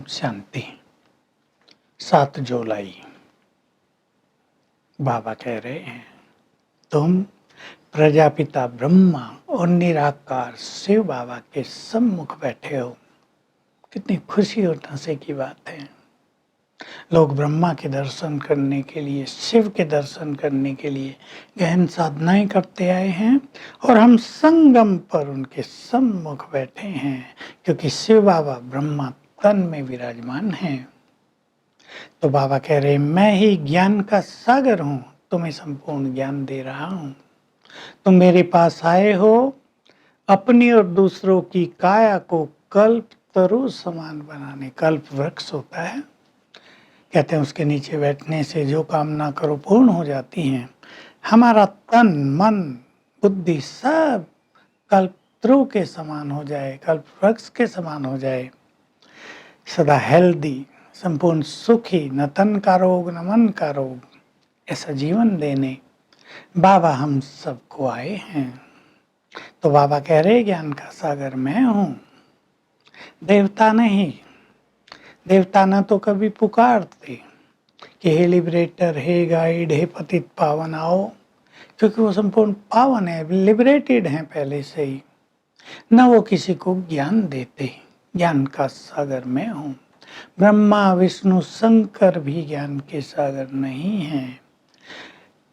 शांति। 7 जुलाई बाबा कह रहे हैं, तुम प्रजापिता ब्रह्मा और निराकार शिव बाबा के सम्मुख बैठे हो। कितनी खुशी और हंसे की बात है। लोग ब्रह्मा के दर्शन करने के लिए, शिव के दर्शन करने के लिए गहन साधनाएं करते आए हैं और हम संगम पर उनके सम्मुख बैठे हैं, क्योंकि शिव बाबा ब्रह्मा तन में विराजमान हैं। तो बाबा कह रहे, मैं ही ज्ञान का सागर हूँ, तुम्हें संपूर्ण ज्ञान दे रहा हूँ। तुम मेरे पास आए हो अपनी और दूसरों की काया को कल्प तरु समान बनाने। कल्प वृक्ष होता है, कहते हैं उसके नीचे बैठने से जो कामना करो पूर्ण हो जाती हैं। हमारा तन मन बुद्धि सब कल्पत्रु के समान हो जाए, कल्प वृक्ष के समान हो जाए, सदा हेल्दी, संपूर्ण सुखी, न तन का रोग न मन का रोग, ऐसा जीवन देने बाबा हम सबको आए हैं। तो बाबा कह रहे, ज्ञान का सागर मैं हूँ, देवता नहीं। देवता न तो कभी पुकारते कि हे लिबरेटर, हे गाइड, हे पतित पावन आओ, क्योंकि वो संपूर्ण पावन है, लिबरेटेड हैं पहले से ही। न वो किसी को ज्ञान देते। ज्ञान का सागर मैं हूँ। ब्रह्मा विष्णु शंकर भी ज्ञान के सागर नहीं हैं।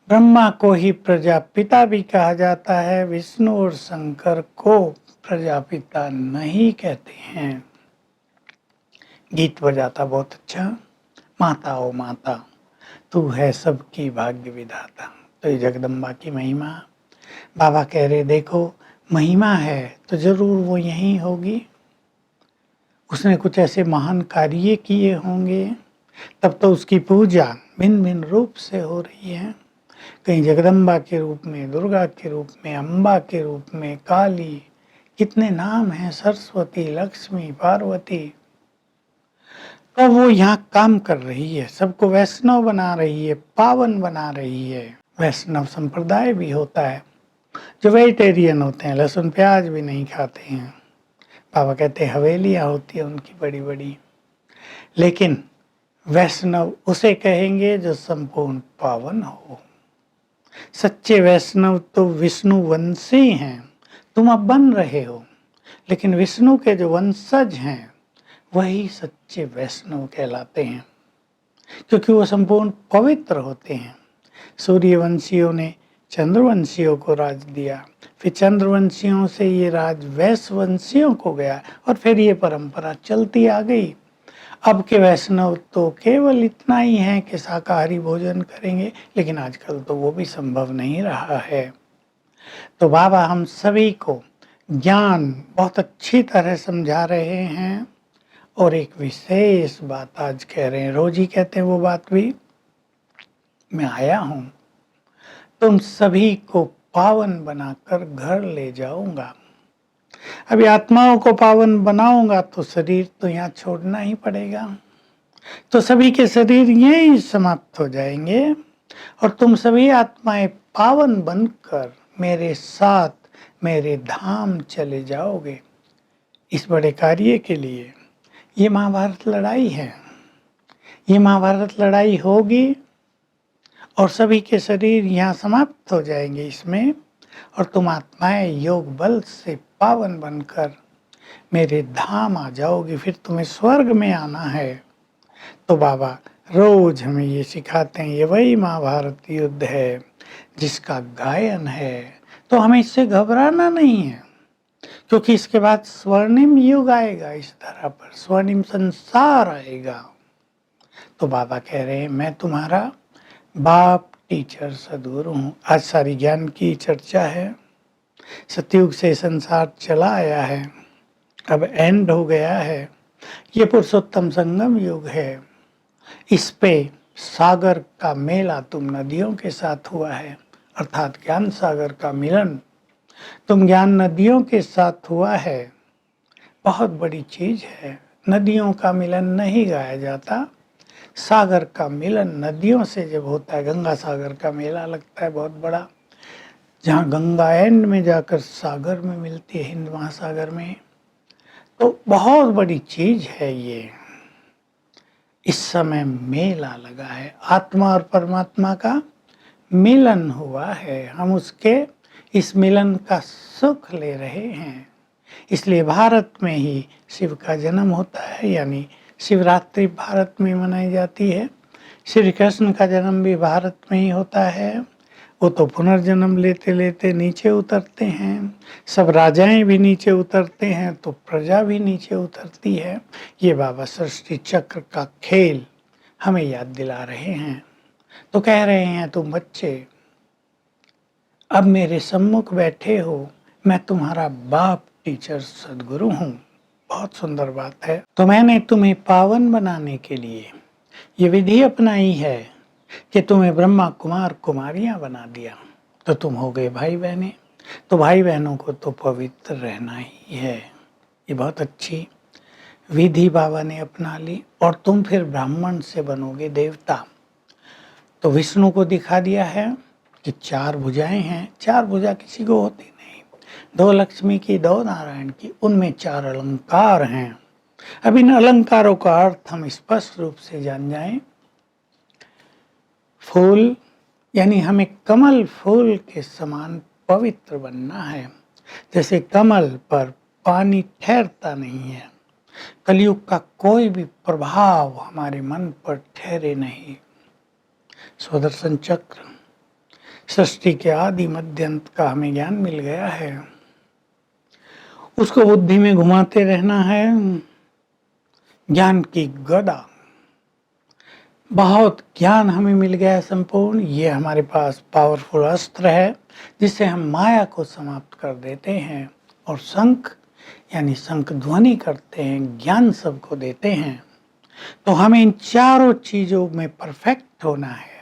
ब्रह्मा को ही प्रजापिता भी कहा जाता है, विष्णु और शंकर को प्रजापिता नहीं कहते हैं। गीत बजाता बहुत अच्छा, माता ओ माता तू है सबकी भाग्य विधाता। तो ये जगदम्बा की महिमा बाबा कह रहे, देखो महिमा है तो जरूर वो यहीं होगी। उसने कुछ ऐसे महान कार्य किए होंगे, तब तो उसकी पूजा भिन्न भिन्न रूप से हो रही है। कहीं जगदम्बा के रूप में, दुर्गा के रूप में, अम्बा के रूप में, काली, कितने नाम हैं, सरस्वती, लक्ष्मी, पार्वती। तो वो यहाँ काम कर रही है, सबको वैष्णव बना रही है, पावन बना रही है। वैष्णव संप्रदाय भी होता है जो वेजिटेरियन होते हैं, लहसुन प्याज भी नहीं खाते हैं। बाबा कहते हैं हवेलियाँ होती है उनकी बड़ी बड़ी, लेकिन वैष्णव उसे कहेंगे जो संपूर्ण पावन हो। सच्चे वैष्णव तो विष्णु वंशी हैं, तुम अब बन रहे हो, लेकिन विष्णु के जो वंशज हैं वही सच्चे वैष्णव कहलाते हैं, क्योंकि वो संपूर्ण पवित्र होते हैं। सूर्यवंशियों ने चंद्रवंशियों को राज दिया, फिर चंद्रवंशियों से ये राज वैश्यवंशियों को गया, और फिर ये परंपरा चलती आ गई। अब के वैष्णव तो केवल इतना ही है कि शाकाहारी भोजन करेंगे, लेकिन आजकल तो वो भी संभव नहीं रहा है। तो बाबा हम सभी को ज्ञान बहुत अच्छी तरह समझा रहे हैं, और एक विशेष बात आज कह रहे हैं। रोज ही कहते हैं वो बात भी, मैं आया हूँ तुम सभी को पावन बनाकर घर ले जाऊंगा। अभी आत्माओं को पावन बनाऊंगा तो शरीर तो यहाँ छोड़ना ही पड़ेगा, तो सभी के शरीर यहीं समाप्त हो जाएंगे, और तुम सभी आत्माएं पावन बनकर मेरे साथ मेरे धाम चले जाओगे। इस बड़े कार्य के लिए ये महाभारत लड़ाई है। ये महाभारत लड़ाई होगी और सभी के शरीर यहाँ समाप्त हो जाएंगे इसमें, और तुम आत्माएं योग बल से पावन बनकर मेरे धाम आ जाओगे। फिर तुम्हें स्वर्ग में आना है। तो बाबा रोज हमें ये सिखाते हैं, ये वही महाभारत युद्ध है जिसका गायन है। तो हमें इससे घबराना नहीं है, क्योंकि इसके बाद स्वर्णिम युग आएगा, इस धरा पर स्वर्णिम संसार आएगा। तो बाबा कह रहे हैं, मैं तुम्हारा बाप टीचर सद्गुरु हूँ। आज सारी ज्ञान की चर्चा है। सतयुग से संसार चला आया है, अब एंड हो गया है। ये पुरुषोत्तम संगम युग है। इस पे सागर का मेला तुम नदियों के साथ हुआ है, अर्थात ज्ञान सागर का मिलन तुम ज्ञान नदियों के साथ हुआ है। बहुत बड़ी चीज है। नदियों का मिलन नहीं गाया जाता, सागर का मिलन नदियों से जब होता है। गंगा सागर का मेला लगता है बहुत बड़ा, जहाँ गंगा एंड में जाकर सागर में मिलती है, हिंद महासागर में। तो बहुत बड़ी चीज है ये। इस समय मेला लगा है, आत्मा और परमात्मा का मिलन हुआ है, हम उसके इस मिलन का सुख ले रहे हैं। इसलिए भारत में ही शिव का जन्म होता है, यानी शिवरात्रि भारत में मनाई जाती है। श्री कृष्ण का जन्म भी भारत में ही होता है। वो तो पुनर्जन्म लेते लेते नीचे उतरते हैं, सब राजाएं भी नीचे उतरते हैं तो प्रजा भी नीचे उतरती है। ये बाबा सृष्टि चक्र का खेल हमें याद दिला रहे हैं। तो कह रहे हैं, तुम बच्चे अब मेरे सम्मुख बैठे हो, मैं तुम्हारा बाप टीचर सदगुरु हूँ। बहुत सुंदर बात है। तो मैंने तुम्हें पावन बनाने के लिए ये विधि अपनाई है कि तुम्हें ब्रह्मा कुमार कुमारियां बना दिया, तो तुम हो गए भाई बहने। तो भाई बहनों को तो पवित्र रहना ही है। ये बहुत अच्छी विधि बाबा ने अपना ली। और तुम फिर ब्राह्मण से बनोगे देवता। तो विष्णु को दिखा दिया है कि 4 भुजाएं हैं। 4 भुजा किसी को होती नहीं, 2 लक्ष्मी की, 2 नारायण की, उनमें 4 अलंकार हैं। अब इन अलंकारों का अर्थ हम स्पष्ट रूप से जान जाएं। फूल, यानी हमें कमल फूल के समान पवित्र बनना है। जैसे कमल पर पानी ठहरता नहीं है, कलयुग का कोई भी प्रभाव हमारे मन पर ठहरे नहीं। सुदर्शन चक्र सृष्टि के आदि मध्य अंत का हमें ज्ञान मिल गया है, उसको बुद्धि में घुमाते रहना है। ज्ञान की गदा, बहुत ज्ञान हमें मिल गया है संपूर्ण। ये हमारे पास पावरफुल अस्त्र है जिससे हम माया को समाप्त कर देते हैं और शंख यानी शंख ध्वनि करते हैं, ज्ञान सबको देते हैं। तो हमें इन चारों चीजों में परफेक्ट होना है।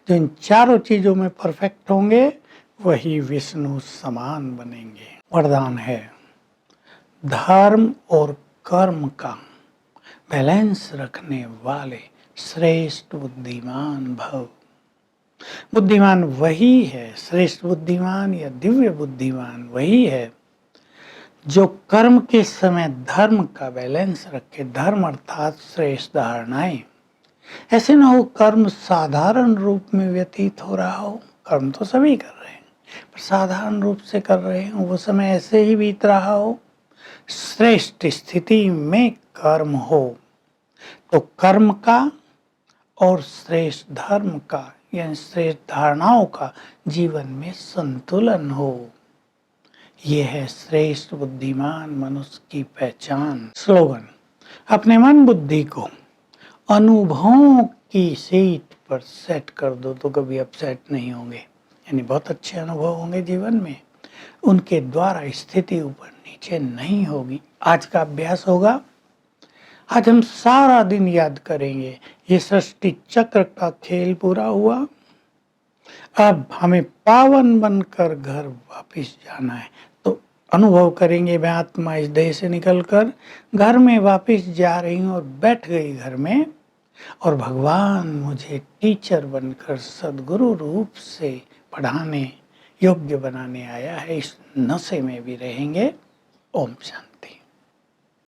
जो इन चारों चीजों में परफेक्ट होंगे वही विष्णु समान बनेंगे। वरदान है, धर्म और कर्म का बैलेंस रखने वाले श्रेष्ठ बुद्धिमान भव। बुद्धिमान वही है, श्रेष्ठ बुद्धिमान या दिव्य बुद्धिमान वही है जो कर्म के समय धर्म का बैलेंस रखे। धर्म अर्थात श्रेष्ठ धारणाएं। ऐसे ना हो कर्म साधारण रूप में व्यतीत हो रहा हो, कर्म तो सभी कर रहे हैं पर साधारण रूप से कर रहे हैं, वो समय ऐसे ही बीत रहा हो। श्रेष्ठ स्थिति में कर्म हो तो कर्म का और श्रेष्ठ धर्म का यानी श्रेष्ठ धारणाओं का जीवन में संतुलन हो। ये है श्रेष्ठ बुद्धिमान मनुष्य की पहचान। स्लोगन, अपने मन बुद्धि को अनुभवों की सीट पर सेट कर दो तो कभी अपसेट नहीं होंगे, यानी बहुत अच्छे अनुभव होंगे जीवन में। उनके द्वारा स्थिति ऊपर नीचे नहीं होगी। आज का अभ्यास होगा। आज हम सारा दिन याद करेंगे ये सृष्टि चक्र का खेल पूरा हुआ। अब हमें पावन बनकर घर वापस जाना है। तो अनुभव करेंगे, मैं आत्मा इस देह से निकलकर घर में वापस जा रही हूँ और बैठ गई घर में, और भगवान मुझे टीचर बनकर सदगुरु रूप से पढ़ाने योग्य बनाने आया है। इस नशे में भी रहेंगे। ओम शांति।